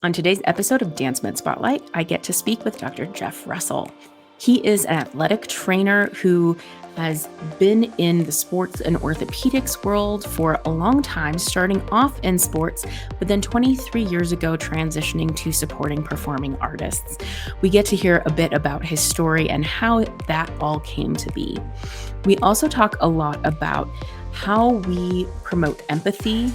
On today's episode of Dance Med Spotlight, I get to speak with Dr. Jeff Russell. He is an athletic trainer who has been in the sports and orthopedics world for a long time, starting off in sports, but then 23 years ago transitioning to supporting performing artists. We get to hear a bit about his story and how that all came to be. We also talk a lot about how we promote empathy,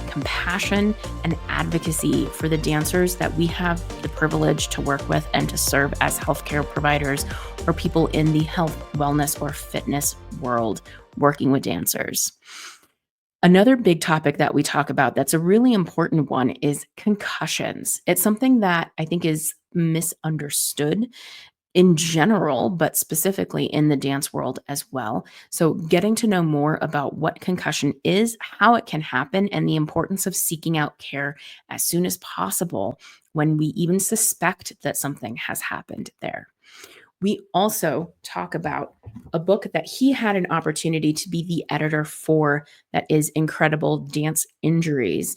compassion, and advocacy for the dancers that we have the privilege to work with and to serve as healthcare providers or people in the health, wellness, or fitness world working with dancers. Another big topic that we talk about that's a really important one is concussions. It's something that I think is misunderstood in general, but specifically in the dance world as well. So, getting to know more about what concussion is, how it can happen, and the importance of seeking out care as soon as possible when we even suspect that something has happened there. We also talk about a book that he had an opportunity to be the editor for that is Incredible Dance Injuries.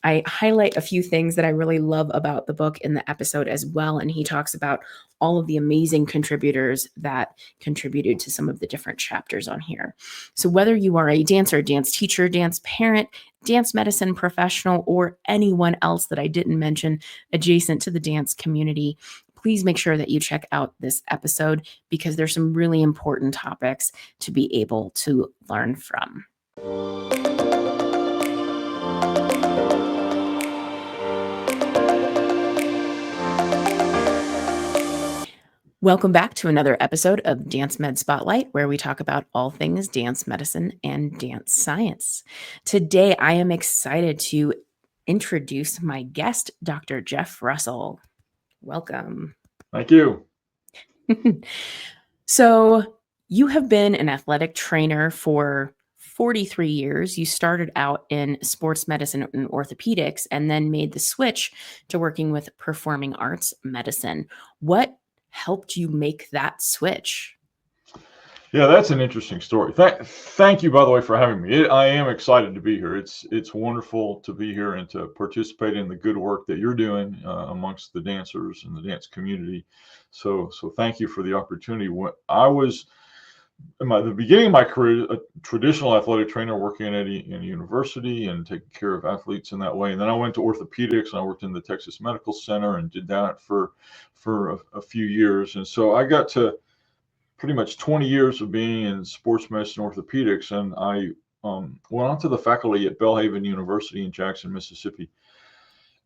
I highlight a few things that I really love about the book in the episode as well. And he talks about all of the amazing contributors that contributed to some of the different chapters on here. So, whether you are a dancer, dance teacher, dance parent, dance medicine professional, or anyone else that I didn't mention adjacent to the dance community, please make sure that you check out this episode because there's some really important topics to be able to learn from. Welcome back to another episode of Dance Med Spotlight, where we talk about all things dance medicine and dance science. Today, I am excited to introduce my guest, Dr. Jeff Russell. Welcome. Thank you. So, you have been an athletic trainer for 43 years. You started out in sports medicine and orthopedics and then made the switch to working with performing arts medicine. What helped you make that switch? Yeah, that's an interesting story. Thank you, by the way, for having me. I am excited to be here. It's wonderful to be here and to participate in the good work that you're doing amongst the dancers and the dance community. So thank you for the opportunity. When I was the beginning of my career, a traditional athletic trainer working in a university and taking care of athletes in that way. And then I went to orthopedics and I worked in the Texas Medical Center and did that for a few years. And so I got to pretty much 20 years of being in sports medicine orthopedics. And I went on to the faculty at Belhaven University in Jackson, Mississippi.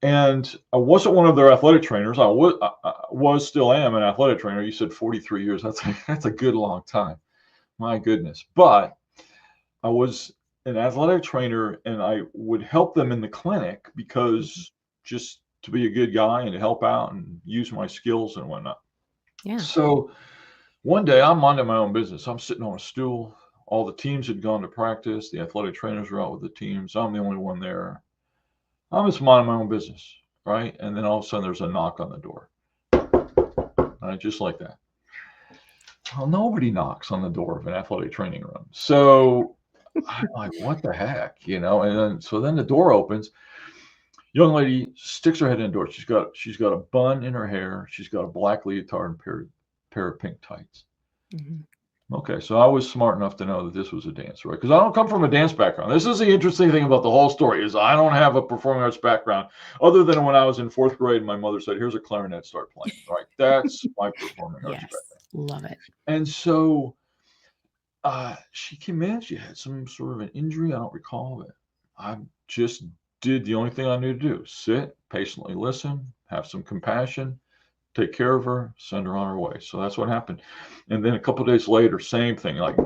And I wasn't one of their athletic trainers. I still am an athletic trainer. You said 43 years. That's a good long time. My goodness. But I was an athletic trainer and I would help them in the clinic because just to be a good guy and to help out and use my skills and whatnot. Yeah. So one day I'm minding my own business. I'm sitting on a stool. All the teams had gone to practice. The athletic trainers were out with the teams. I'm the only one there. I'm just minding my own business, right? And then all of a sudden there's a knock on the door. Right, just like that. Well, nobody knocks on the door of an athletic training room. So I'm like, what the heck, And then the door opens. Young lady sticks her head in the door. She's got a bun in her hair. She's got a black leotard and pair of pink tights. Mm-hmm. Okay, so I was smart enough to know that this was a dancer, right? Because I don't come from a dance background. This is the interesting thing about the whole story is I don't have a performing arts background other than when I was in fourth grade and my mother said, here's a clarinet, start playing, right? That's my performing arts background. Love it. And so she came in, she had some sort of an injury. I don't recall, but I just did the only thing I knew to do, sit, patiently listen, have some compassion, take care of her, send her on her way. So that's what happened. And then a couple of days later, same thing, like,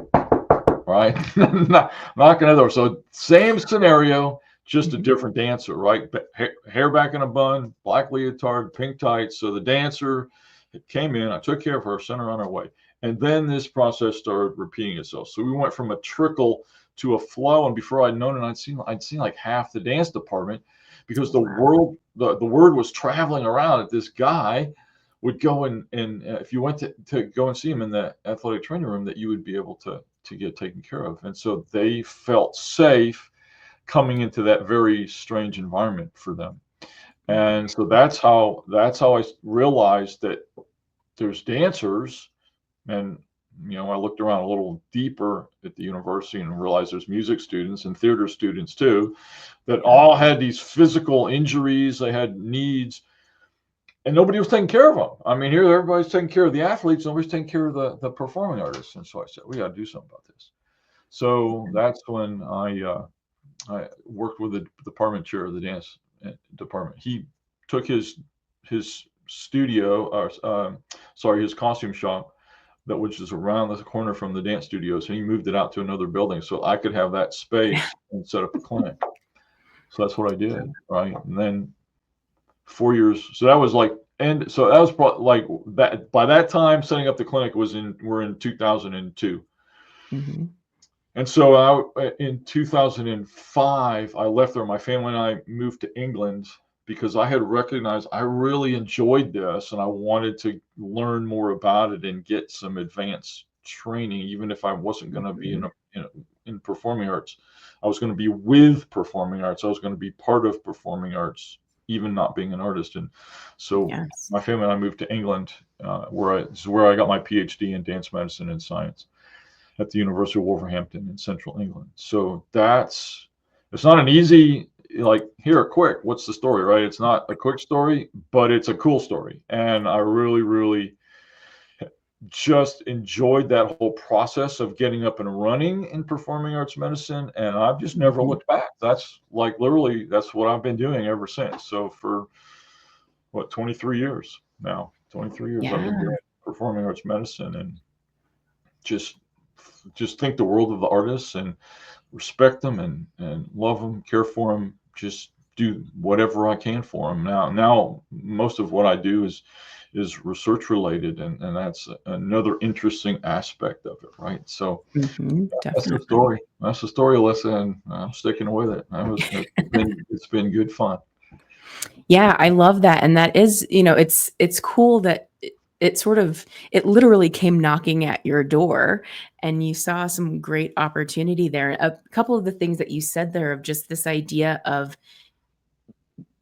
right? Knocking on the door. So same scenario, just a different dancer, right? Hair back in a bun, black leotard, pink tights. So the dancer came in, I took care of her, sent her on her way. And then this process started repeating itself. So we went from a trickle to a flow. And before I'd known it, I'd seen like half the dance department because the word was traveling around that this guy would go and if you went to go and see him in the athletic training room, that you would be able to get taken care of. And so they felt safe coming into that very strange environment for them. And so that's how I realized that there's dancers. And I looked around a little deeper at the university and realized there's music students and theater students too, that all had these physical injuries, they had needs, and nobody was taking care of them. I mean, here everybody's taking care of the athletes, nobody's taking care of the performing artists. And so I said, we got to do something about this. So that's when I worked with the department chair of the dance department. He took his studio, his costume shop, which is around the corner from the dance studios, and he moved it out to another building so I could have that space and set up a clinic. So that's what I did, right? And then 4 years. So that was like, and so that was probably like that. By that time, setting up the clinic we're in 2002. Mm-hmm. And so in 2005, I left there. My family and I moved to England because I had recognized I really enjoyed this and I wanted to learn more about it and get some advanced training, even if I wasn't going to be in performing arts. I was going to be with performing arts. I was going to be part of performing arts, even not being an artist. And so my family and I moved to England, where I got my PhD in dance medicine and science at the University of Wolverhampton in central England. So it's not an easy, like, here, quick, what's the story, right? It's not a quick story, but it's a cool story. And I really, really just enjoyed that whole process of getting up and running in performing arts medicine. And I've just never looked back. That's like, literally, that's what I've been doing ever since. So for 23 years now, 23 years I've been doing performing arts medicine, and just think the world of the artists and respect them and love them, care for them, just do whatever I can for them. Now most of what I do is research related, and that's another interesting aspect of it, right? So that's the story. That's the story, Alyssa, and I'm sticking with it. It's been good fun. Yeah, I love that. And that is, it's cool that it literally came knocking at your door and you saw some great opportunity there. A couple of the things that you said there of just this idea of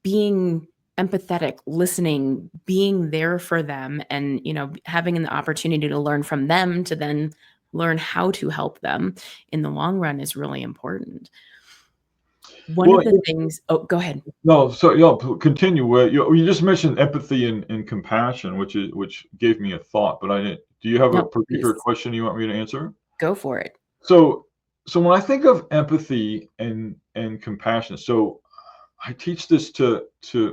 being empathetic, listening, being there for them, and, having the opportunity to learn from them to then learn how to help them in the long run is really important. One of the things, go ahead. No, so continue. You just mentioned empathy and compassion, which gave me a thought, but I didn't. Do you have a particular question you want me to answer? Go for it. So when I think of empathy and compassion, so I teach this to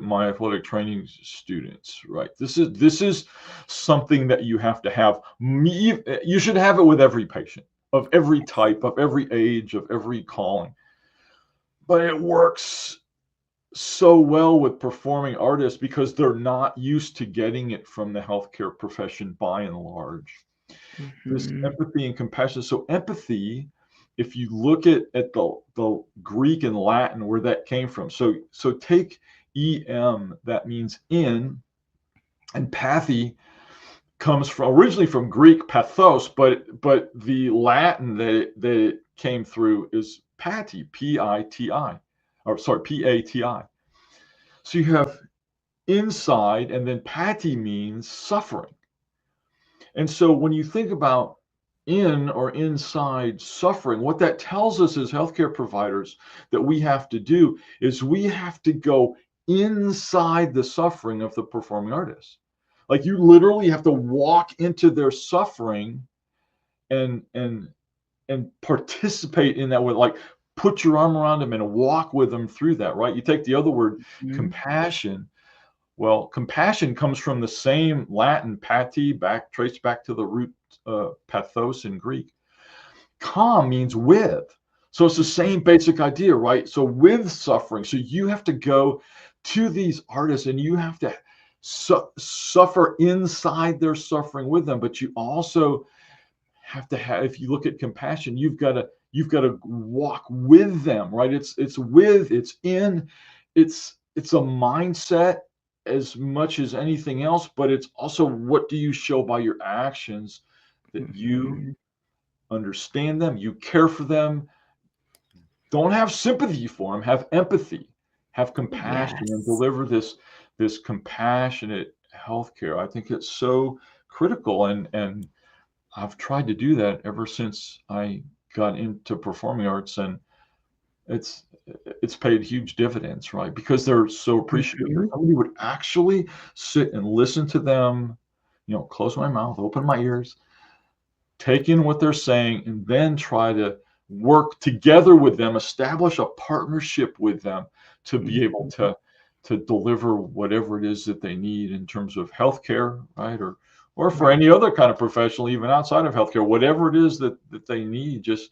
my athletic training students, right? This is something that you have to have. You should have it with every patient of every type, of every age, of every calling. But it works so well with performing artists because they're not used to getting it from the healthcare profession by and large. This empathy and compassion. So empathy, if you look at the Greek and Latin, where that came from. So take em, that means in, and pathy comes originally from Greek pathos, but the Latin that it came through is pati, P-I-T-I, or sorry, P-A-T-I. So you have inside, and then pati means suffering. And so when you think about in or inside suffering, what that tells us as healthcare providers that we have to do is we have to go inside the suffering of the performing artist. Like, you literally have to walk into their suffering and participate in that way, like put your arm around them and walk with them through that, right? You take the other word, compassion. Well, compassion comes from the same Latin pati, traced back to the root pathos in Greek. Com means with. So it's the same basic idea, right? So with suffering. So you have to go to these artists and you have to suffer inside their suffering with them. But you also have to have, if you look at compassion, you've got to walk with them, right? It's with, it's in, it's a mindset as much as anything else, but it's also, what do you show by your actions that you understand them, you care for them, don't have sympathy for them, have empathy, have compassion and Yes. deliver this compassionate healthcare. I think it's so critical, and I've tried to do that ever since I got into performing arts, and it's it's paid huge dividends, right? Because they're so appreciative that Mhm. somebody would actually sit and listen to them, close my mouth, open my ears, take in what they're saying, and then try to work together with them, establish a partnership with them to be able Mhm. to deliver whatever it is that they need in terms of healthcare, right? Or for Right. any other kind of professional, even outside of healthcare, whatever it is that they need, just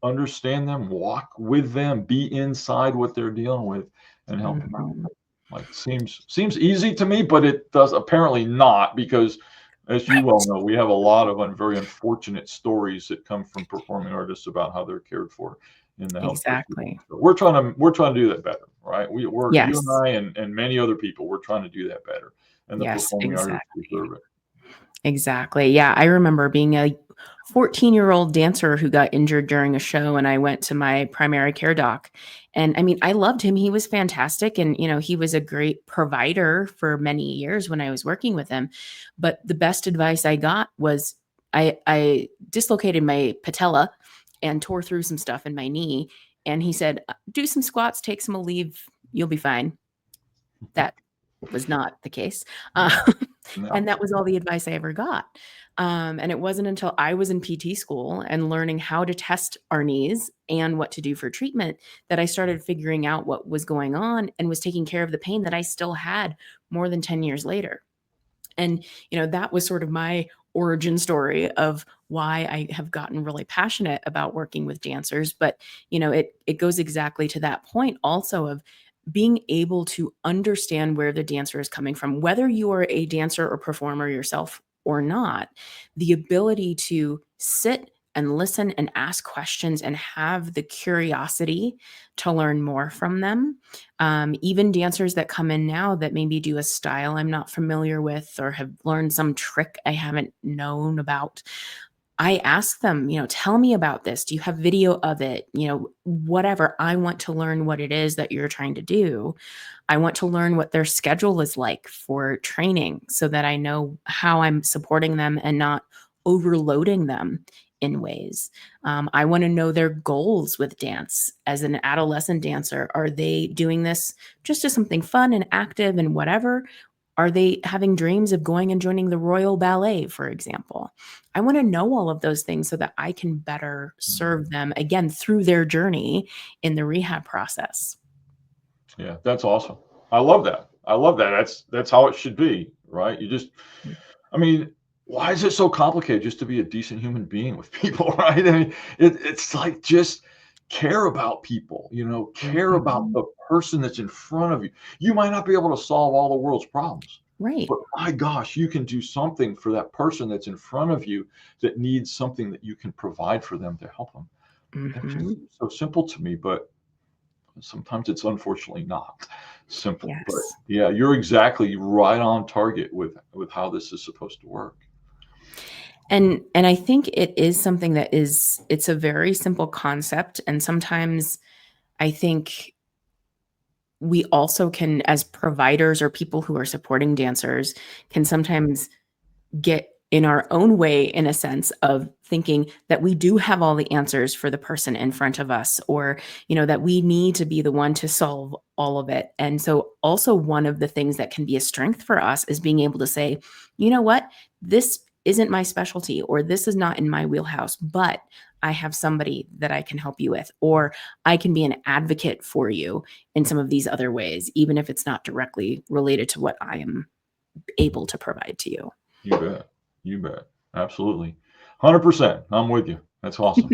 understand them, walk with them, be inside what they're dealing with, and help them out. Mhm. Like seems easy to me, but it does apparently not, because as you well Right. know, we have a lot of very unfortunate stories that come from performing artists about how they're cared for in the healthcare system. Exactly. So we're trying to do that better, right? You and Yes. I and many other people, we're trying to do that better, and the Yes, performing artists exactly. deserve it. Exactly. Yeah, I remember being a 14-year-old dancer who got injured during a show, and I went to my primary care doc. And I mean, I loved him. He was fantastic, and he was a great provider for many years when I was working with him. But the best advice I got was I dislocated my patella and tore through some stuff in my knee, and he said, "Do some squats, take some Aleve, you'll be fine." That was not the case. Uh, No, and no. that was all the advice I ever got. And it wasn't until I was in PT school and learning how to test our knees and what to do for treatment that I started figuring out what was going on and was taking care of the pain that I still had more than 10 years later. And, that was sort of my origin story of why I have gotten really passionate about working with dancers. But, it goes exactly to that point also of being able to understand where the dancer is coming from, whether you are a dancer or performer yourself or not, the ability to sit and listen and ask questions and have the curiosity to learn more from them. Even dancers that come in now that maybe do a style I'm not familiar with or have learned some trick I haven't known about, I ask them, tell me about this. Do you have video of it? Whatever. I want to learn what it is that you're trying to do. I want to learn what their schedule is like for training so that I know how I'm supporting them and not overloading them in ways. I want to know their goals with dance. As an adolescent dancer, are they doing this just as something fun and active and whatever? Are they having dreams of going and joining the Royal Ballet, for example? I want to know all of those things so that I can better serve them again through their journey in the rehab process. Yeah, that's awesome. I love that. I love that. That's how it should be, right? I mean, why is it so complicated just to be a decent human being with people, right? I mean, it's like just care about people, care about Mhm. the person that's in front of you. You might not be able to solve all the world's problems, Right. but my gosh, you can do something for that person that's in front of you that needs something that you can provide for them to help them. That just Mhm. seems so simple to me, but sometimes it's unfortunately not simple. But Yes. yeah, you're exactly right on target with how this is supposed to work. And I think it is something that it's a very simple concept, and sometimes I think we also can, as providers or people who are supporting dancers, can sometimes get in our own way in a sense of thinking that we do have all the answers for the person in front of us, or that we need to be the one to solve all of it. And so also one of the things that can be a strength for us is being able to say, you know what, this isn't my specialty, or this is not in my wheelhouse, but I have somebody that I can help you with, or I can be an advocate for you in some of these other ways, even if it's not directly related to what I am able to provide to you. You bet. You bet. Absolutely. 100%. I'm with you. That's awesome.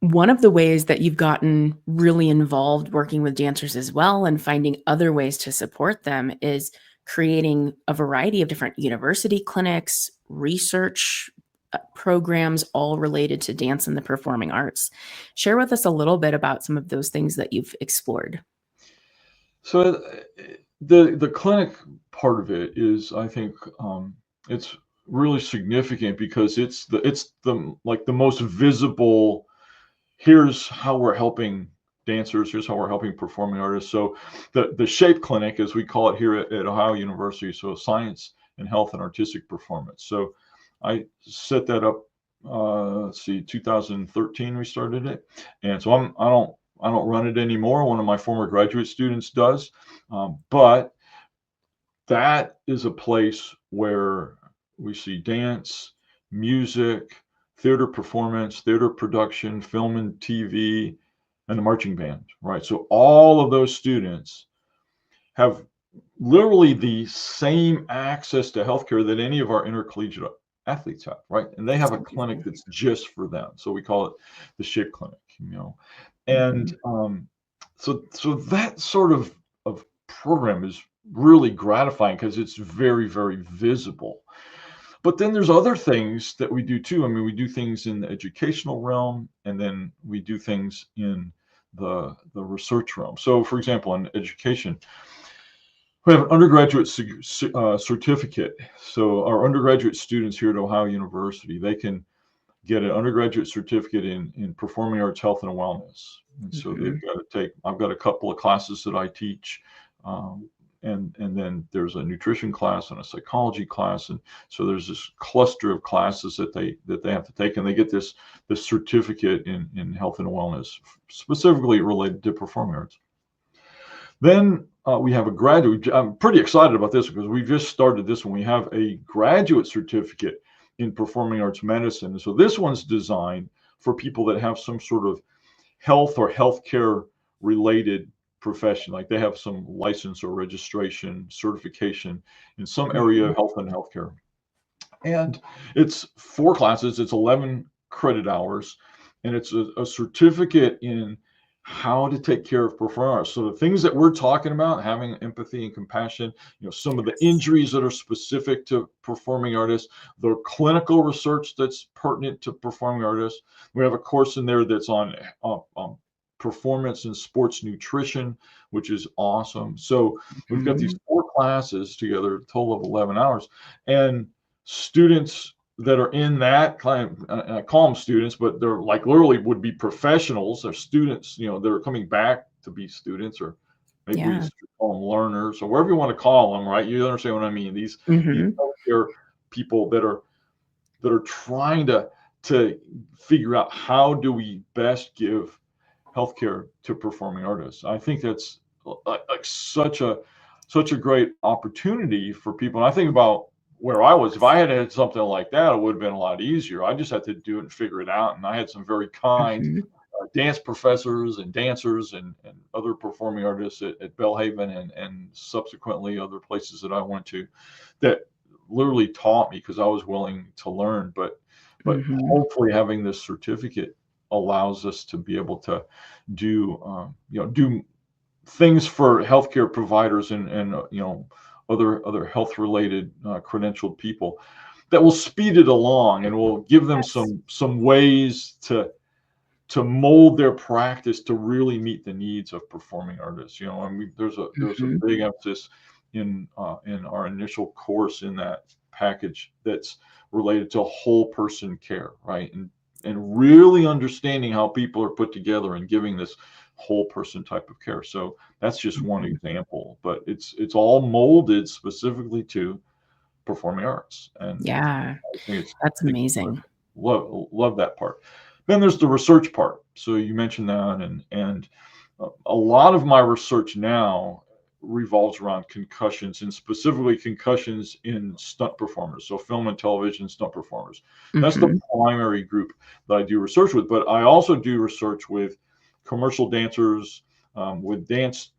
One of the ways that you've gotten really involved working with dancers as well and finding other ways to support them is creating a variety of different university clinics, research programs, all related to dance and the performing arts. Share with us a little bit about some of those things that you've explored. So the clinic part of it is, I think, it's really significant because it's the like the most visible. Here's how we're helping dancers. Here's how we're helping performing artists. So the SHAPE clinic, as we call it here at Ohio University, so science and health and artistic performance. So I set that up, let's see, 2013 we started it. And so I don't run it anymore. One of my former graduate students does. But that is a place where we see dance, music, theater performance, theater production, film and TV, and the marching band, right? So all of those students have literally the same access to healthcare that any of our intercollegiate athletes have, right? And they have a clinic that's just for them. So we call it the SHAPE clinic, And so that sort of program is really gratifying because it's very, very visible. But then there's other things that we do too. I mean, we do things in the educational realm, and then we do things in the research realm. So, for example, in education, we have an undergraduate certificate. So our undergraduate students here at Ohio University, they can get an undergraduate certificate in performing arts, health, and wellness. And so they've got to take, I've got a couple of classes that I teach. And then there's a nutrition class and a psychology class, and so there's this cluster of classes that they have to take, and they get this certificate in health and wellness, specifically related to performing arts. Then we have a graduate. I'm pretty excited about this because we just started this one. We have a graduate certificate in performing arts medicine, and so this one's designed for people that have some sort of health or healthcare related profession, like they have some license or registration, certification in some area of health and healthcare. And it's 4 classes, it's 11 credit hours, and it's a certificate in how to take care of performers. So the things that we're talking about, having empathy and compassion, some of the injuries that are specific to performing artists, the clinical research that's pertinent to performing artists. We have a course in there that's on performance and sports nutrition, which is awesome. So we've got these 4 classes together, a total of 11 hours, and students that are in that kind of, I call them students, but they're like literally would be professionals. They're students, they're coming back to be students, or maybe we just call them learners, or whatever you want to call them, right? You understand what I mean? These healthcare people that are trying to figure out how do we best give healthcare to performing artists. I think that's like such a great opportunity for people. And I think about where I was. If I had something like that, it would have been a lot easier. I just had to do it and figure it out. And I had some very kind dance professors and dancers and other performing artists at Belhaven and subsequently other places that I went to that literally taught me because I was willing to learn. But hopefully having this certificate allows us to be able to do things for healthcare providers and other health related credentialed people that will speed it along and will give them some ways to mold their practice to really meet the needs of performing artists. There's a big emphasis in our initial course in that package that's related to whole person care, right? And really understanding how people are put together and giving this whole person type of care. So that's just one example, but it's all molded specifically to performing arts. And I think that's amazing. Love that part. Then there's the research part. So you mentioned that, and a lot of my research now revolves around concussions, and specifically concussions in stunt performers, so film and television stunt performers. That's the primary group that I do research with, but I also do research with commercial dancers, with dance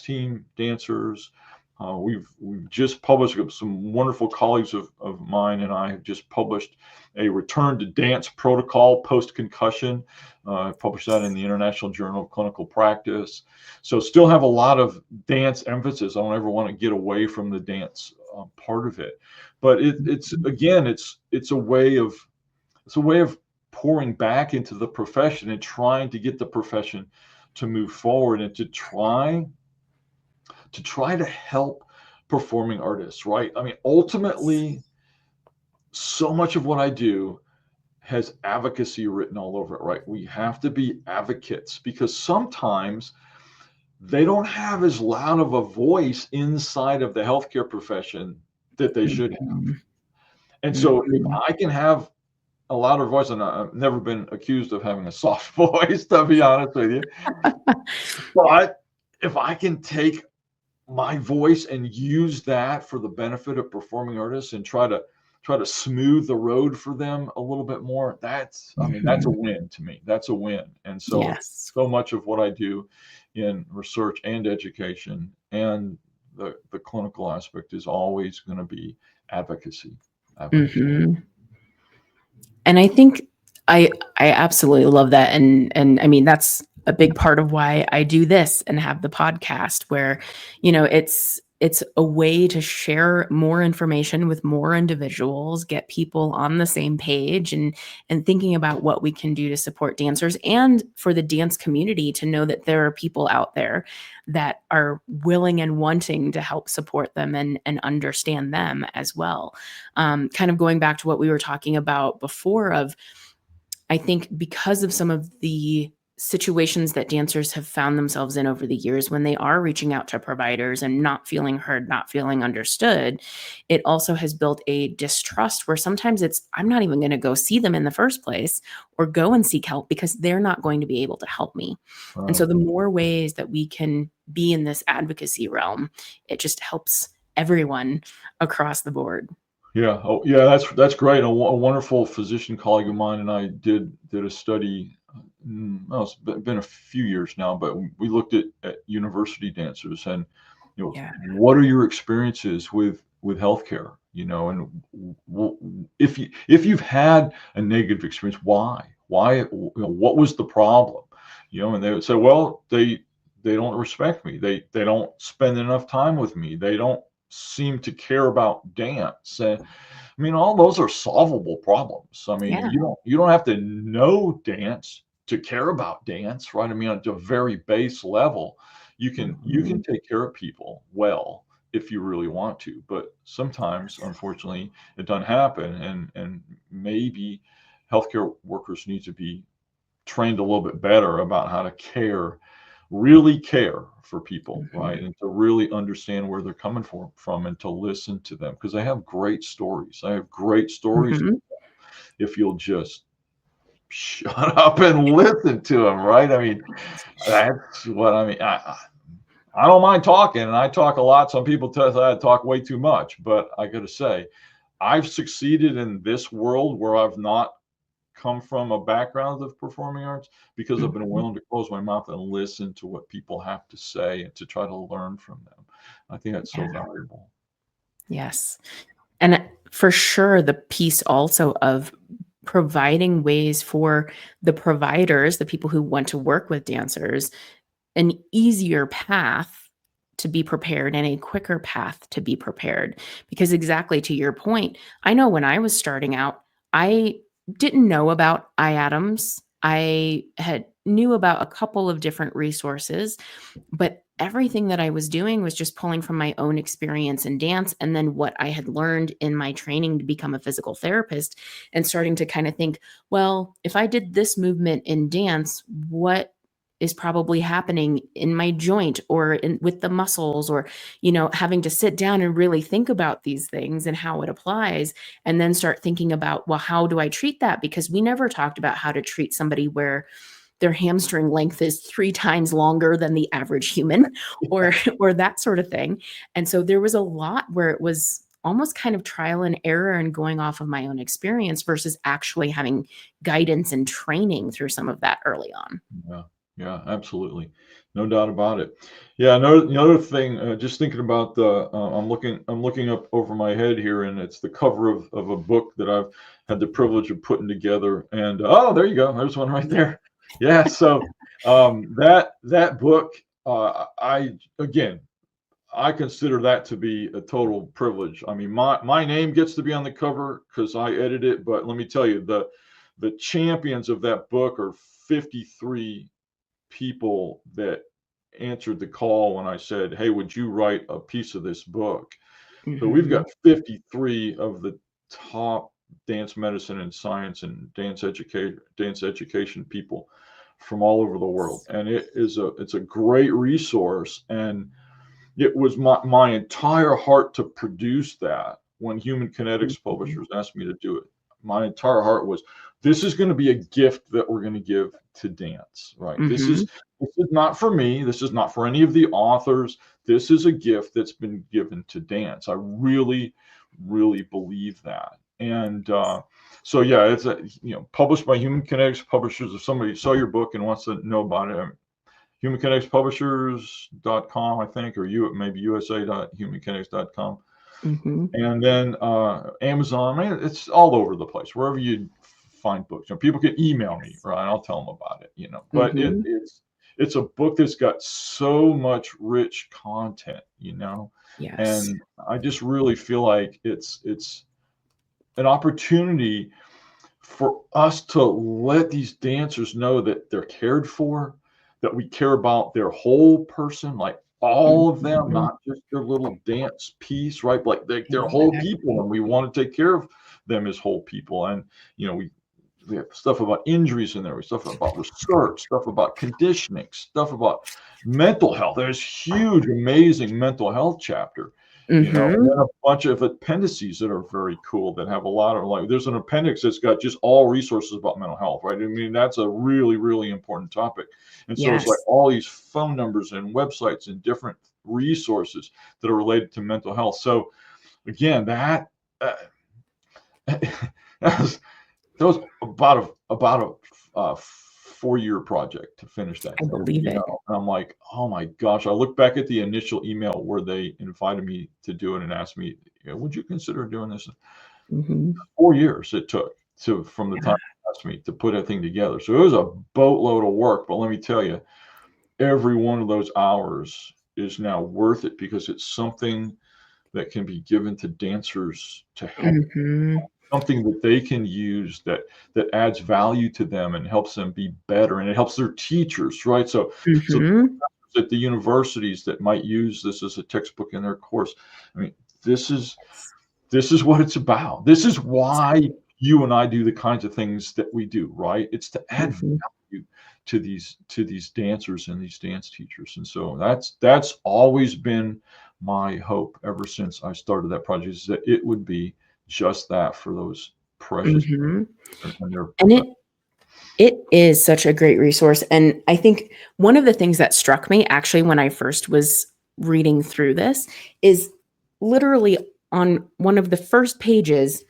team dancers. We've just published, some wonderful colleagues of mine and I have just published a return to dance protocol post-concussion. I published that in the International Journal of Clinical Practice. So still have a lot of dance emphasis. I don't ever want to get away from the dance part of it. But it's a way of pouring back into the profession and trying to get the profession to move forward and to try to help performing artists, right? I mean, ultimately, so much of what I do has advocacy written all over it, right? We have to be advocates because sometimes they don't have as loud of a voice inside of the healthcare profession that they should have. Mhm. And so if Mhm. I can have a louder voice, and I've never been accused of having a soft voice, to be honest with you, but if I can take my voice and use that for the benefit of performing artists and try to smooth the road for them a little bit more, I mean, that's a Mhm. win to me. That's a win. And Yes. so much of what I do in research and education and the clinical aspect is always going to be advocacy. Advocacy. Mhm. And I think I absolutely love that, and I mean that's a big part of why I do this and have the podcast where, it's a way to share more information with more individuals, get people on the same page, and thinking about what we can do to support dancers and for the dance community to know that there are people out there that are willing and wanting to help support them and understand them as well. Kind of going back to what we were talking about before of, I think because of some of the situations that dancers have found themselves in over the years when they are reaching out to providers and not feeling heard, not feeling understood, it also has built a distrust where sometimes it's, I'm not even going to go see them in the first place or go and seek help because they're not going to be able to help me. And so Right. the more ways that we can be in this advocacy realm, it just helps everyone across the board. Yeah. Oh, yeah. That's great. A wonderful physician colleague of mine and I did a study. Well, it's been a few years now, but we looked at university dancers and Yeah. what are your experiences with healthcare? If you've had a negative experience, why? What was the problem? And they would say, well, they don't respect me. They don't spend enough time with me. They don't seem to care about dance. I mean, all those are solvable problems. I mean, Yeah. you don't have to know dance to care about dance, right? I mean, at a very base level, you can Mhm. take care of people well if you really want to. But sometimes, unfortunately, it doesn't happen, and maybe healthcare workers need to be trained a little bit better about how to really care for people, right? Mhm. And to really understand where they're coming from and to listen to them because they have great stories. I have great stories Mhm. if you'll just shut up and listen to them, right? I mean, that's what I mean. I don't mind talking, and I talk a lot. Some people tell us I talk way too much, but I got to say, I've succeeded in this world where I've not come from a background of performing arts because I've been Mhm. willing to close my mouth and listen to what people have to say and to try to learn from them. I think that's so Yeah. valuable. Yes. And for sure, the piece also of providing ways for the providers, the people who want to work with dancers, an easier path to be prepared and a quicker path to be prepared. Because exactly to your point, I know when I was starting out, I didn't know about iAtoms. I had knew about a couple of different resources, but everything that I was doing was just pulling from my own experience in dance and then what I had learned in my training to become a physical therapist and starting to kind of think, well, if I did this movement in dance, what is probably happening in my joint or with the muscles or having to sit down and really think about these things and how it applies and then start thinking about, well, how do I treat that, because we never talked about how to treat somebody where their hamstring length is 3 times longer than the average human or or that sort of thing. And so there was a lot where it was almost kind of trial and error and going off of my own experience versus actually having guidance and training through some of that early on. Yeah, yeah, absolutely, no doubt about it. Yeah, another thing, just thinking about I'm looking up over my head here, and it's the cover of a book that I've had the privilege of putting together. And oh, there you go, there's one right there. Yeah, so that book, I again, I consider that to be a total privilege. I mean, my name gets to be on the cover because I edit it, but let me tell you, the champions of that book are 53 people that answered the call when I said, "Hey, would you write a piece of this book?" So we've Mhm. got 53 of the top dance medicine and science and dance education people from all over the world. And it's a great resource. And it was my entire heart to produce that when Human Kinetics Publishers asked me to do it. My entire heart was, this is going to be a gift that we're going to give to dance, right? This is not for me. This is not for any of the authors. This is a gift that's been given to dance. I really, really believe that. And so, yeah, it's published by Human Kinetics Publishers. If somebody saw your book and wants to know about it, humankineticspublishers.com, I think, or maybe usa.humankinetics.com. And then Amazon, man, it's all over the place, wherever you find books. People can email me, right? I'll tell them about it, But it's a book that's got so much rich content, Yes. And I just really feel like it's an opportunity for us to let these dancers know that they're cared for, that we care about their whole person, like all of them, not just their little dance piece, right? Like they're whole people, and we want to take care of them as whole people. And we have stuff about injuries in there, stuff about research, stuff about conditioning, stuff about mental health. There's huge, amazing mental health chapter. And then a bunch of appendices that are very cool, that have a lot of, there's an appendix that's got just all resources about mental health, right? I mean, that's a really, really important topic. And so it's like all these phone numbers and websites and different resources that are related to mental health. So again, that was about a 4-year project to finish that. I believe it. And I'm like, oh my gosh! I look back at the initial email where they invited me to do it and asked me, would you consider doing this? 4 years it took from the time they asked me to put that thing together. So it was a boatload of work. But let me tell you, every one of those hours is now worth it, because it's something that can be given to dancers to help. Something that they can use that adds value to them and helps them be better, and it helps their teachers, right? So at the universities that might use this as a textbook in their course, I mean, this is what it's about. This is why you and I do the kinds of things that we do, right? It's to add value to these dancers and these dance teachers. And so that's always been my hope ever since I started that project, is that it would be just that for those precious and it is such a great resource. And I think one of the things that struck me actually when I first was reading through this is literally on one of the first pages,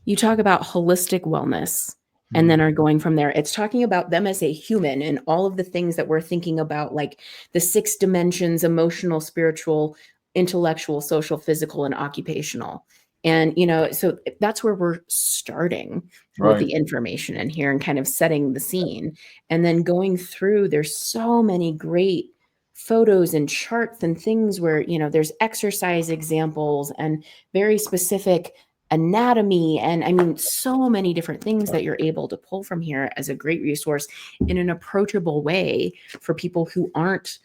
you talk about holistic wellness, and then are going from there. It's talking about them as a human and all of the things that we're thinking about, like the 6 dimensions: emotional, spiritual, intellectual, social, physical, and occupational. And, so that's where we're starting with the information in here and kind of setting the scene. And then going through, there's so many great photos and charts and things where, there's exercise examples and very specific anatomy. And I mean, so many different things that you're able to pull from here as a great resource in an approachable way for people who aren't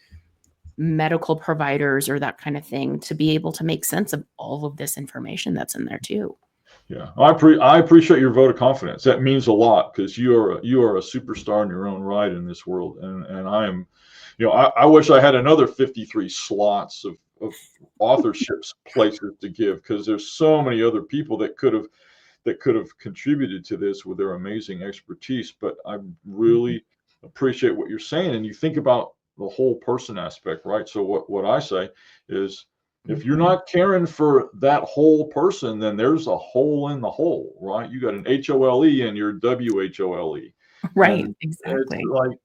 medical providers or that kind of thing, to be able to make sense of all of this information that's in there too. Yeah, I appreciate your vote of confidence. That means a lot, because you are a superstar in your own right in this world, and I am, I wish I had another 53 slots of authorships places to give, because there's so many other people that could have contributed to this with their amazing expertise. But I really appreciate what you're saying, and you think about the whole person aspect, right? So what I say is, if you're not caring for that whole person, then there's a hole in the hole, right? You got an HOLE and you're WHOLE. Right, And exactly. it's like,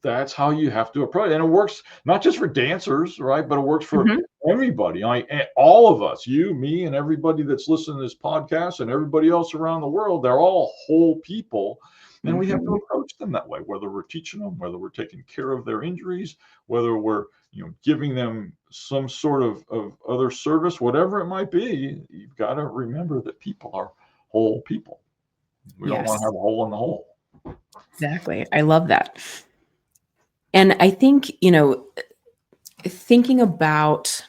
that's how you have to approach it. And it works not just for dancers, right? But it works for everybody. All of us, you, me, and everybody that's listening to this podcast, and everybody else around the world, they're all whole people. And we have to approach them that way, whether we're teaching them, whether we're taking care of their injuries, whether we're giving them some sort of other service, whatever it might be. You've got to remember that people are whole people. We don't want to have a hole in the hole. Exactly. I love that. And I think, thinking about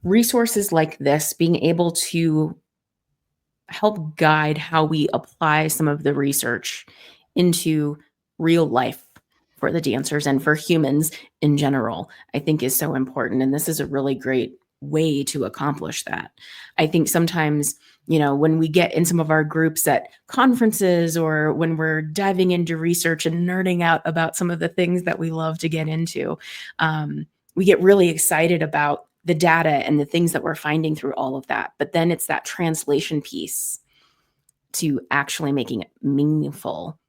resources like this, being able to help guide how we apply some of the research into real life for the dancers and for humans in general, I think is so important. And this is a really great way to accomplish that. I think sometimes, when we get in some of our groups at conferences or when we're diving into research and nerding out about some of the things that we love to get into, we get really excited about the data and the things that we're finding through all of that. But then it's that translation piece to actually making it meaningful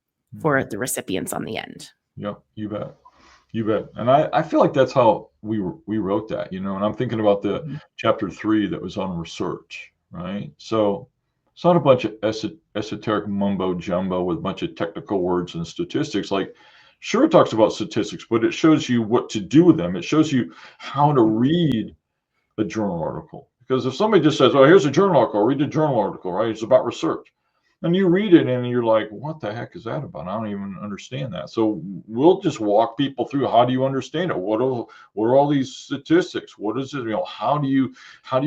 for the recipients on the end. Yep, you bet. You bet. And I feel like that's how we wrote that, and I'm thinking about the Mhm. chapter 3 that was on research, right? So it's not a bunch of esoteric mumbo jumbo with a bunch of technical words and statistics. Like, sure, it talks about statistics, but it shows you what to do with them. It shows you how to read a journal article. Because if somebody just says, "Oh, here's a journal article," read the journal article, right? It's about research. And you read it and you're like, what the heck is that about? I don't even understand that. So we'll just walk people through, how do you understand it? What are all these statistics? What is it? How do you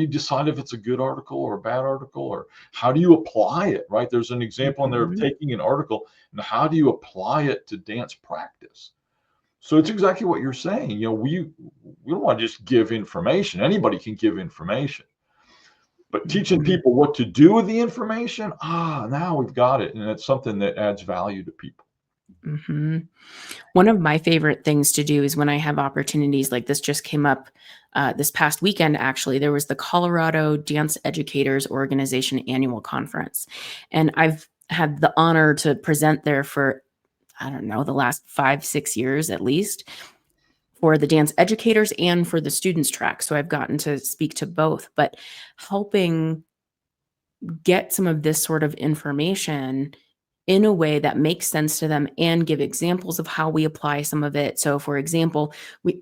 decide if it's a good article or a bad article, or how do you apply it, right? There's an example in there of Mhm. taking an article and how do you apply it to dance practice? So it's exactly what you're saying. We don't want to just give information. Anybody can give information. But teaching Mhm. people what to do with the information, now we've got it. And it's something that adds value to people. Mhm. One of my favorite things to do is when I have opportunities like this just came up this past weekend, actually. There was the Colorado Dance Educators Organization annual conference. And I've had the honor to present there for, I don't know, the last 5, 6 years at least, for the dance educators and for the students track. So I've gotten to speak to both, but helping get some of this sort of information in a way that makes sense to them and give examples of how we apply some of it. So, for example,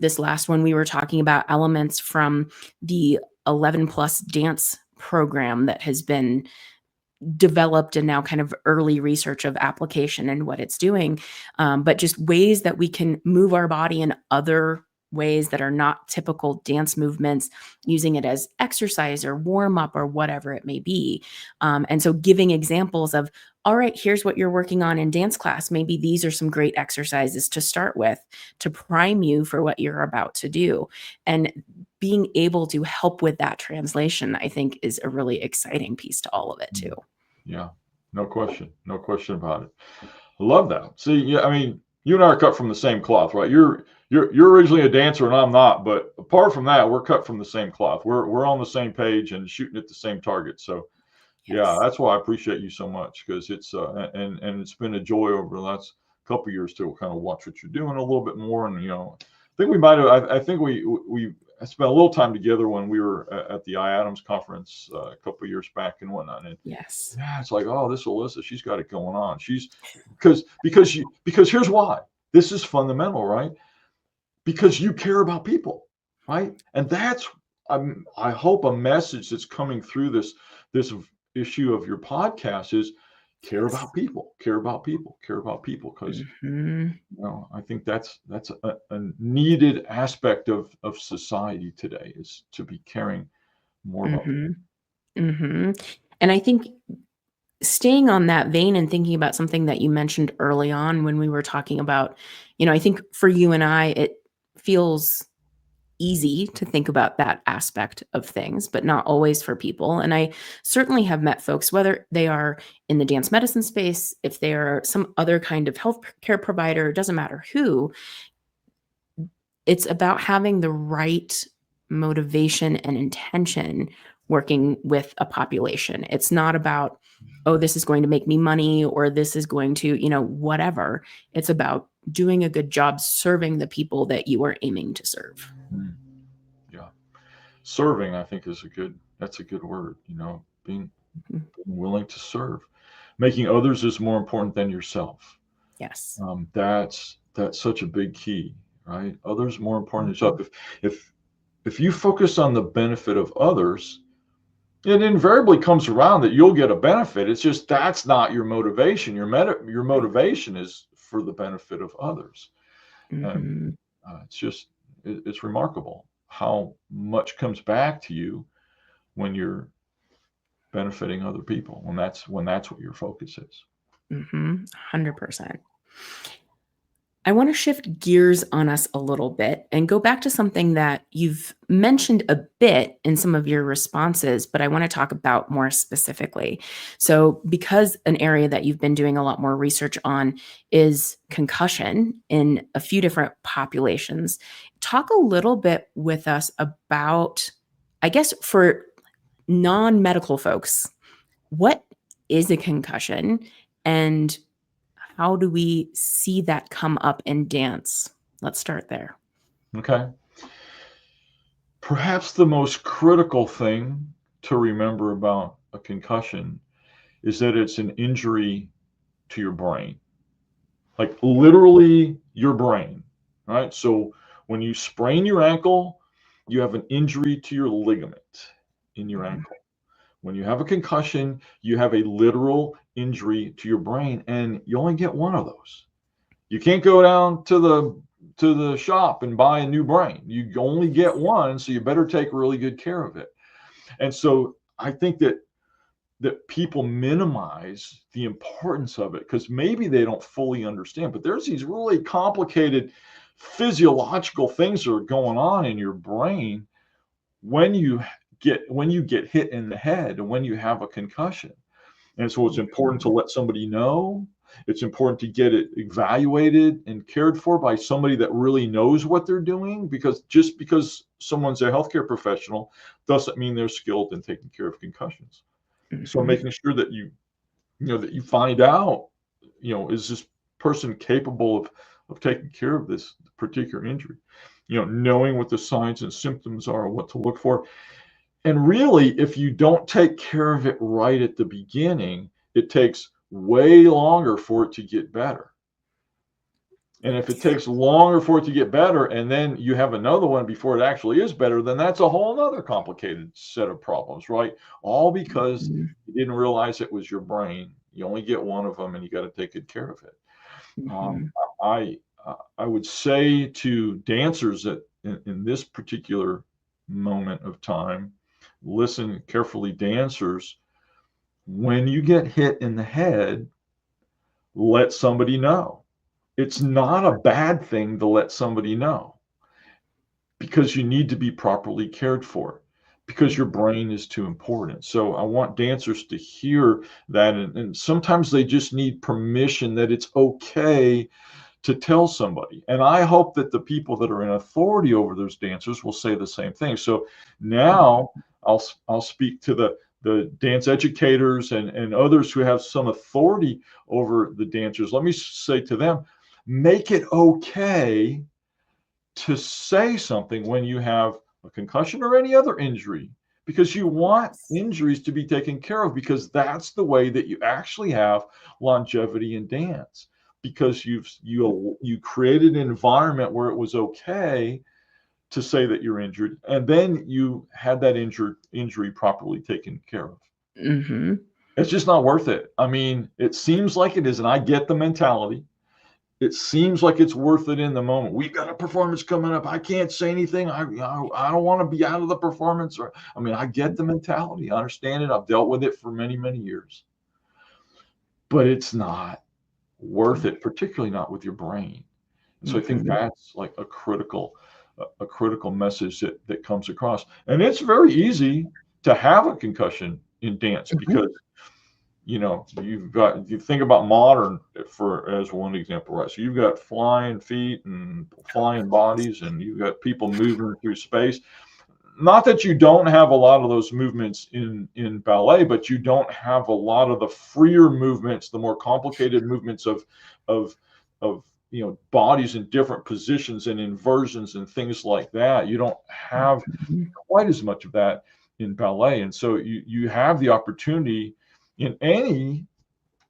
this last one, we were talking about elements from the 11 plus dance program that has been developed and now kind of early research of application and what it's doing, but just ways that we can move our body in other ways that are not typical dance movements, using it as exercise or warm up or whatever it may be. And so giving examples of, all right, here's what you're working on in dance class. Maybe these are some great exercises to start with to prime you for what you're about to do. And being able to help with that translation, I think, is a really exciting piece to all of it too. Yeah, no question. No question about it. I love that. See, yeah, I mean, you and I are cut from the same cloth, right? You're originally a dancer and I'm not, but apart from that, we're cut from the same cloth. We're on the same page and shooting at the same target. So yeah, Yes. that's why I appreciate you so much, because it's and it's been a joy over the last couple of years to kind of watch what you're doing a little bit more. And I think we might have. I think we spent a little time together when we were at the Adams conference a couple of years back and whatnot. And Yes. yeah, it's like, oh, this Alyssa, she's got it going on. She's because here's why. This is fundamental, right? Because you care about people, right? And that's I hope a message that's coming through this issue of your podcast is care Yes. about people, care about people, care about people, because Mhm. I think that's a needed aspect of society today, is to be caring more about people. Mhm. Mhm. And I think staying on that vein and thinking about something that you mentioned early on when we were talking about, I think for you and I, it feels easy to think about that aspect of things, but not always for people. And I certainly have met folks, whether they are in the dance medicine space, if they are some other kind of healthcare provider, it doesn't matter who, it's about having the right motivation and intention working with a population. It's not about, oh, this is going to make me money or this is going to, whatever. It's about doing a good job serving the people that you are aiming to serve. Mm, yeah, serving, I think, that's a good word. Mhm. Being willing to serve, making others is more important than yourself. Yes. That's such a big key, right? Others more important than yourself. Mhm. If you focus on the benefit of others, it invariably comes around that you'll get a benefit. It's just that's not your motivation. Your Right. motivation is for the benefit of others, and Mhm. it's remarkable how much comes back to you when you're benefiting other people when that's what your focus is. 100%. I want to shift gears on us a little bit and go back to something that you've mentioned a bit in some of your responses, but I want to talk about more specifically. So, because an area that you've been doing a lot more research on is concussion in a few different populations, talk a little bit with us about, I guess, for non-medical folks, what is a concussion and how do we see that come up in dance? Let's start there. Okay. Perhaps the most critical thing to remember about a concussion is that it's an injury to your brain, like literally your brain, right? So when you sprain your ankle, you have an injury to your ligament in your ankle. When you have a concussion, you have a literal injury to your brain, and you only get one of those. You can't go down to the shop and buy a new brain. You only get one, so you better take really good care of it. And so I think that people minimize the importance of it because maybe they don't fully understand. But there's these really complicated physiological things that are going on in your brain when you get hit in the head and when you have a concussion. And so it's important to let somebody know. It's important to get it evaluated and cared for by somebody that really knows what they're doing, because just because someone's a healthcare professional doesn't mean they're skilled in taking care of concussions. So making sure that that you find out, is this person capable of taking care of this particular injury? Knowing what the signs and symptoms are, what to look for. And really, if you don't take care of it right at the beginning, it takes way longer for it to get better. And if it takes longer for it to get better, and then you have another one before it actually is better, then that's a whole other complicated set of problems, right? All because you didn't realize it was your brain. You only get one of them, and you got to take good care of it. I would say to dancers that in this particular moment of time, listen carefully, dancers. When you get hit in the head, let somebody know. It's not a bad thing to let somebody know, because you need to be properly cared for, because your brain is too important. So I want dancers to hear that. And sometimes they just need permission that it's okay to tell somebody. And I hope that the people that are in authority over those dancers will say the same thing. So now I'll speak to the dance educators and others who have some authority over the dancers. Let me say to them, make it okay to say something when you have a concussion or any other injury, because you want injuries to be taken care of, because that's the way that you actually have longevity in dance, because you created an environment where it was okay to say that you're injured, and then you had that injury properly taken care of. It's just not worth it. I mean, it seems like it is, and I get the mentality. It seems like it's worth it in the moment. We've got a performance coming up. I can't say anything. I don't want to be out of the performance. I get the mentality. I understand it. I've dealt with it for many, many years. But it's not worth it, particularly not with your brain. And so I think that's like a critical message that comes across. And it's very easy to have a concussion in dance, because you think about modern as one example, right? So you've got flying feet and flying bodies, and you've got people moving through space. Not that you don't have a lot of those movements in ballet, but you don't have a lot of the freer movements, the more complicated movements of bodies in different positions and inversions and things like that. You don't have quite as much of that in ballet. And so you have the opportunity in any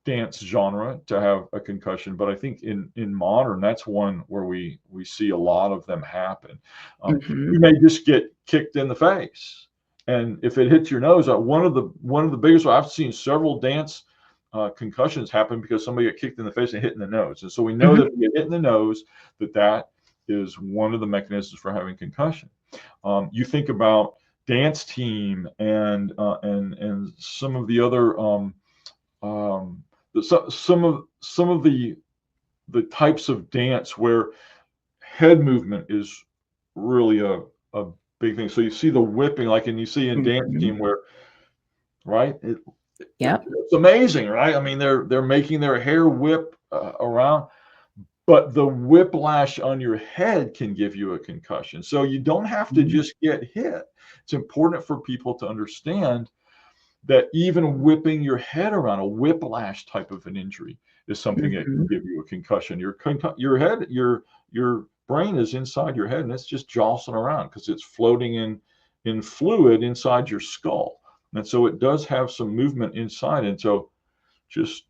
dance genre to have a concussion, but I think in modern, that's one where we see a lot of them happen. You may just get kicked in the face, and if it hits your nose, one of the biggest, I've seen several dance concussions happen because somebody got kicked in the face and hit in the nose. And so we know that if you get hit in the nose, that is one of the mechanisms for having concussion. You think about dance team and some of the other some of the types of dance where head movement is really a big thing. So you see the whipping, like, and you see in dance Mhm. team where, right, Yep. it's amazing, right? I mean, they're making their hair whip around, but the whiplash on your head can give you a concussion. So you don't have to Mhm. just get hit. It's important for people to understand that even whipping your head around, a whiplash type of an injury, is something that can Mhm. give you a concussion. Your head, your brain is inside your head, and it's just jostling around because it's floating in fluid inside your skull, and so it does have some movement inside. And so just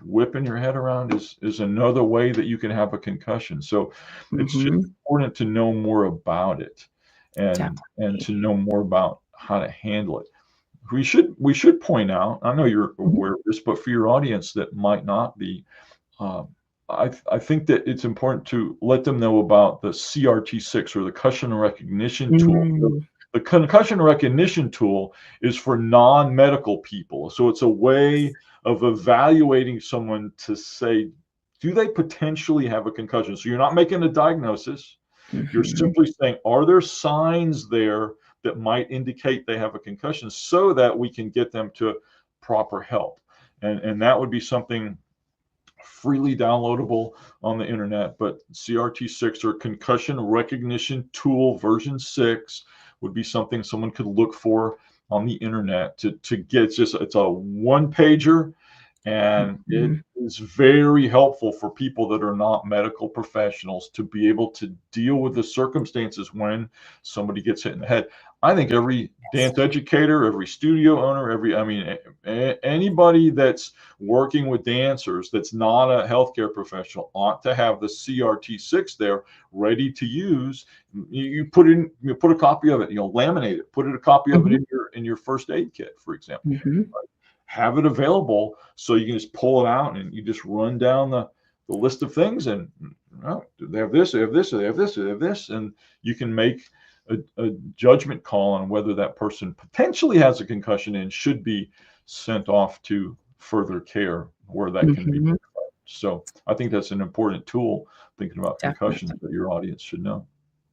whipping your head around is another way that you can have a concussion. So it's just Mhm. important to know more about it, and Definitely. to know more about how to handle it. We should point out, I know you're Mhm. aware of this, but for your audience that might not be, um, I think that it's important to let them know about the CRT6, or the concussion recognition tool. Mm. The concussion recognition tool is for non-medical people. So it's a way of evaluating someone to say, do they potentially have a concussion? So you're not making a diagnosis. You're Mhm. simply saying, are there signs there that might indicate they have a concussion, so that we can get them to proper help? And that would be something freely downloadable on the internet. But CRT6, or concussion recognition tool version 6, would be something someone could look for on the internet to get. It's a one pager, and it Mhm. is very helpful for people that are not medical professionals to be able to deal with the circumstances when somebody gets hit in the head. I think every Yes. dance educator, every studio owner, anybody that's working with dancers that's not a healthcare professional ought to have the CRT6 there ready to use. You put a copy of it, laminate it, put a copy of it Mhm. in your first aid kit, for example. Mhm. Have it available so you can just pull it out and you just run down the list of things, and they have this, they have this, they have this, they have this, and you can make a judgment call on whether that person potentially has a concussion and should be sent off to further care where that can be. Mhm. So I think that's an important tool, thinking about concussions, Definitely. that your audience should know.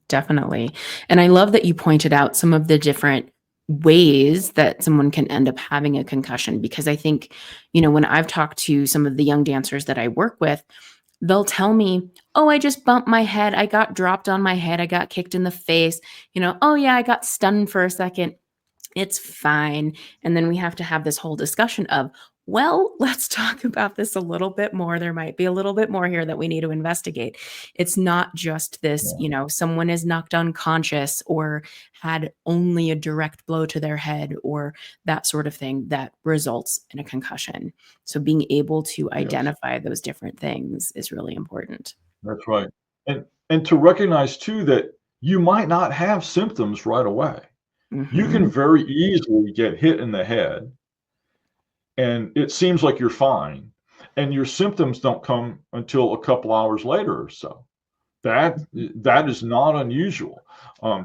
Definitely. And I love that you pointed out some of the different ways that someone can end up having a concussion, because I think, when I've talked to some of the young dancers that I work with, they'll tell me, "Oh, I just bumped my head. I got dropped on my head. I got kicked in the face. Oh, yeah, I got stunned for a second. It's fine." And then we have to have this whole discussion of, well, let's talk about this a little bit more. There might be a little bit more here that we need to investigate. It's not just this, Yeah. someone is knocked unconscious or had only a direct blow to their head or that sort of thing that results in a concussion. So being able to Yes, identify those different things is really important. that's right. And to recognize too that you might not have symptoms right away. You can Mhm. very easily get hit in the head and it seems like you're fine, and your symptoms don't come until a couple hours later or so. That is not unusual.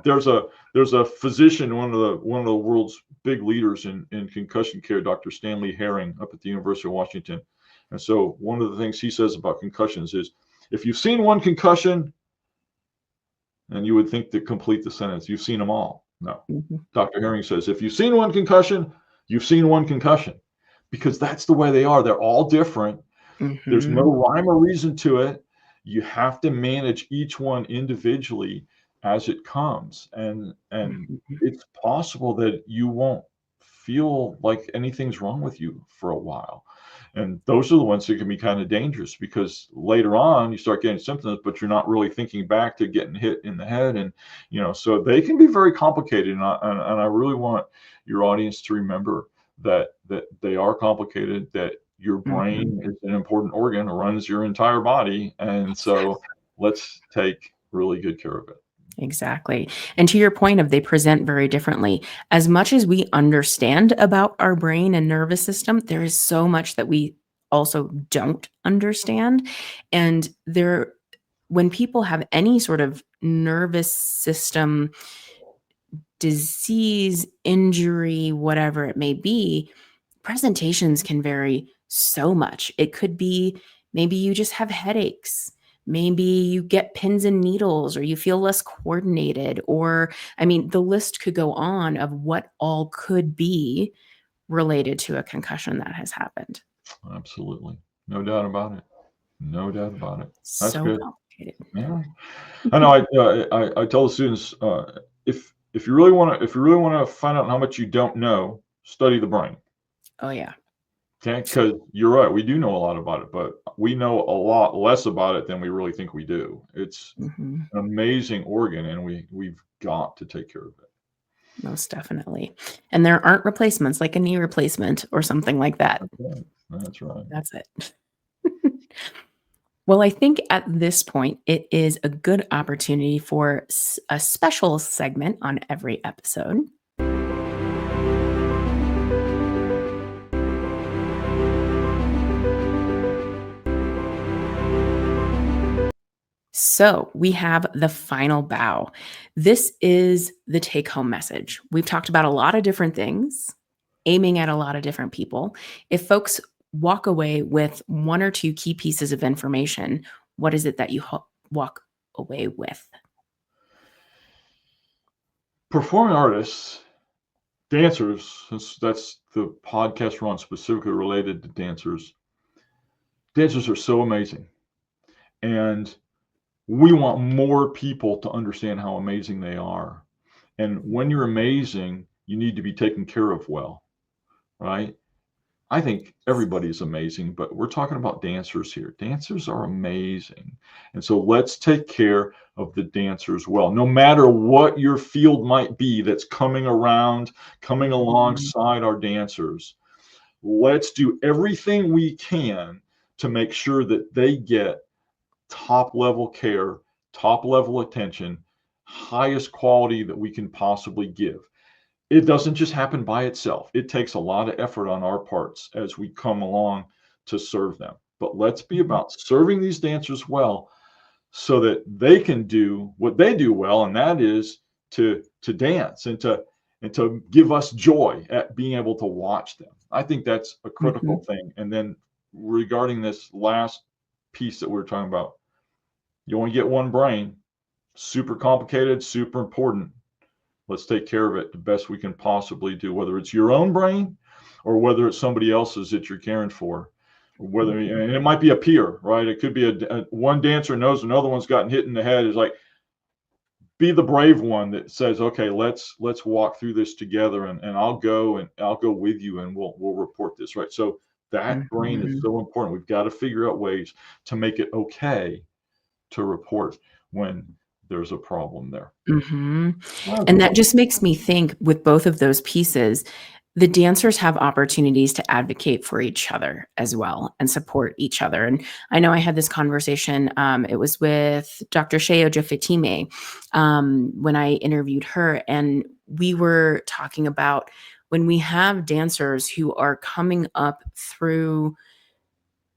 There's a physician, one of the world's big leaders in concussion care, Dr. Stanley Herring, up at the University of Washington. And so one of the things he says about concussions is, if you've seen one concussion, and you would think to complete the sentence, you've seen them all. No. Mhm. Dr. Herring says, if you've seen one concussion, you've seen one concussion, because that's the way they are. They're all different. There's no Mhm. rhyme or reason to it. You have to manage each one individually as it comes. And Mhm. it's possible that you won't feel like anything's wrong with you for a while. And those are the ones that can be kind of dangerous, because later on you start getting symptoms, but you're not really thinking back to getting hit in the head. And, so they can be very complicated. And I really want your audience to remember that they are complicated, that your Mhm. brain is an important organ, runs your entire body. And so let's take really good care of it. Exactly. And to your point of they present very differently, as much as we understand about our brain and nervous system, there is so much that we also don't understand. And when people have any sort of nervous system disease, injury, whatever it may be, presentations can vary so much. It could be maybe you just have headaches. Maybe you get pins and needles, or you feel less coordinated, or I mean, the list could go on of what all could be related to a concussion that has happened. Absolutely. No doubt about it. No doubt about it. That's So good. complicated. Yeah. I know. I tell the students, if you really want to find out how much you don't know, study the brain. Oh yeah. Okay, because you're right, we do know a lot about it, but we know a lot less about it than we really think we do. It's hmm an amazing organ, and we've got to take care of it. Most definitely. And there aren't replacements like a knee replacement or something like that. That's right. That's it. Well, I think at this point, it is a good opportunity for a special segment on every episode. So we have the final bow. This is the take home message. We've talked about a lot of different things, aiming at a lot of different people. If folks walk away with one or two key pieces of information, what is it that you walk away with? Performing artists, dancers, since that's the podcast run specifically related to dancers, dancers are so amazing. And we want more people to understand how amazing they are. And when you're amazing, you need to be taken care of well, right? I think everybody's amazing, but we're talking about dancers here. Dancers are amazing. And so let's take care of the dancers well, no matter what your field might be that's coming around, coming alongside our dancers. Let's do everything we can to make sure that they get top level care, top level attention, highest quality that we can possibly give. It doesn't just happen by itself. It takes a lot of effort on our parts as we come along to serve them. But let's be about serving these dancers well so that they can do what they do well, and that is to dance and to give us joy at being able to watch them. I think that's a critical thing. And then regarding this last piece that we're talking about, you only get one brain. Super complicated, super important. Let's take care of it the best we can possibly do, whether it's your own brain or whether it's somebody else's that you're caring for. Whether and it might be a peer, right? It could be a one dancer knows another one's gotten hit in the head. Is like, be the brave one that says, okay, let's walk through this together, and I'll go with you, and we'll report this, right? So that brain is so important. We've got to figure out ways to make it okay to report when there's a problem there. And that just makes me think, with both of those pieces, the dancers have opportunities to advocate for each other as well and support each other. And I know I had this conversation, it was with Dr. Sheo Jafetime when I interviewed her, and we were talking about when we have dancers who are coming up through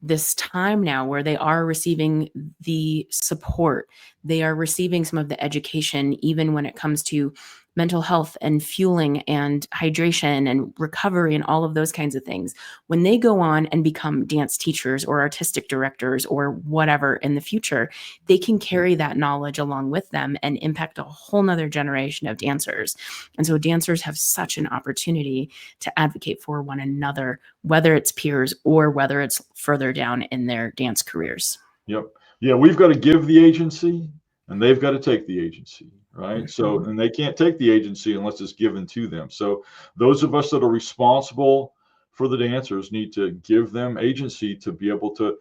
this time now where they are receiving the support, they are receiving some of the education, even when it comes to mental health and fueling and hydration and recovery and all of those kinds of things. When they go on and become dance teachers or artistic directors or whatever in the future, they can carry that knowledge along with them and impact a whole nother generation of dancers. And so dancers have such an opportunity to advocate for one another, whether it's peers or whether it's further down in their dance careers. Yep. Yeah, we've got to give the agency and they've got to take the agency, right? So, and they can't take the agency unless it's given to them. So those of us that are responsible for the dancers need to give them agency to be able to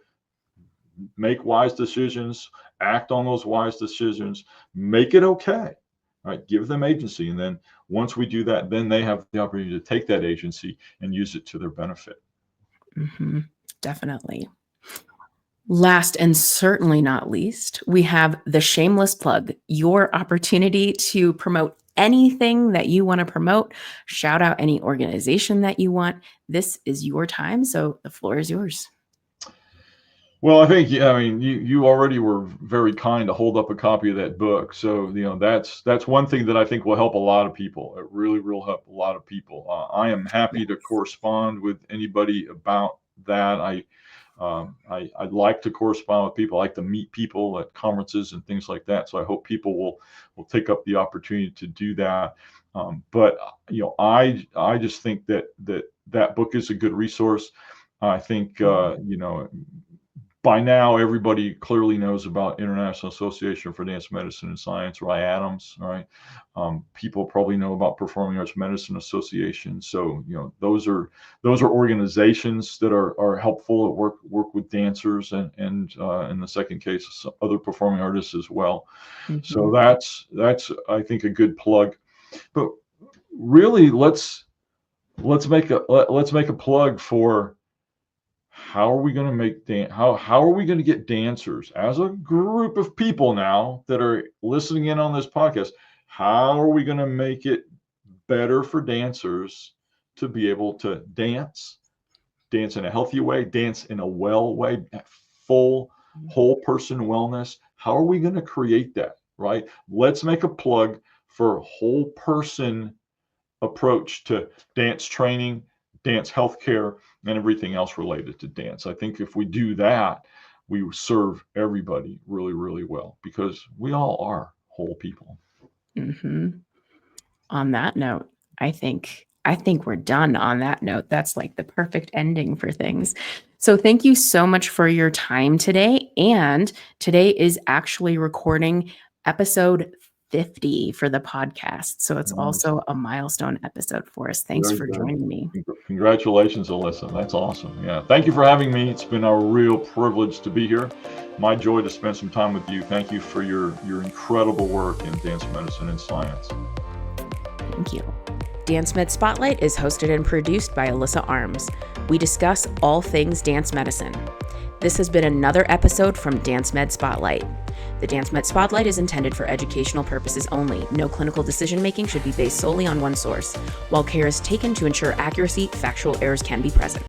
make wise decisions, act on those wise decisions, make it okay, right? Give them agency. And then once we do that, then they have the opportunity to take that agency and use it to their benefit. Definitely. Last and certainly not least, we have the shameless plug, your opportunity to promote anything that you want to promote, shout out any organization that you want. This is your time, so the floor is yours. Well, I think, yeah, I mean, you already were very kind to hold up a copy of that book. So, that's one thing that I think will help a lot of people. It really will help a lot of people. I am happy to Yes. correspond with anybody about that. I'd like to correspond with people. I like to meet people at conferences and things like that. So I hope people will take up the opportunity to do that. But I just think that book is a good resource. I think by now everybody clearly knows about International Association for Dance Medicine and Science, or IADMS, right? People probably know about Performing Arts Medicine Association. So those are organizations that are helpful at work with dancers and in the second case other performing artists as well. So Mhm. that's I think a good plug. But really, let's make a plug for how are we going to how are we going to get dancers as a group of people now that are listening in on this podcast? How are we going to make it better for dancers to be able to dance in a healthy way, dance in a well way, full whole person wellness? How are we going to create that? Right? Let's make a plug for whole person approach to dance training, dance healthcare, and everything else related to dance. I think if we do that, we serve everybody really, really well because we all are whole people. Mhm. On that note, I think we're done on that note. That's like the perfect ending for things. So thank you so much for your time today. And today is actually recording episode 50 for the podcast. So it's Nice. also a milestone episode for us. Thanks Very for good. joining me. Congratulations, Alyssa. That's awesome. Yeah. Thank you for having me. It's been a real privilege to be here. My joy to spend some time with you. Thank you for your incredible work in dance medicine and science. Thank you. Dance Med Spotlight is hosted and produced by Alyssa Arms. We discuss all things dance medicine. This has been another episode from Dance Med Spotlight. The Dance Med Spotlight is intended for educational purposes only. No clinical decision making should be based solely on one source. While care is taken to ensure accuracy, factual errors can be present.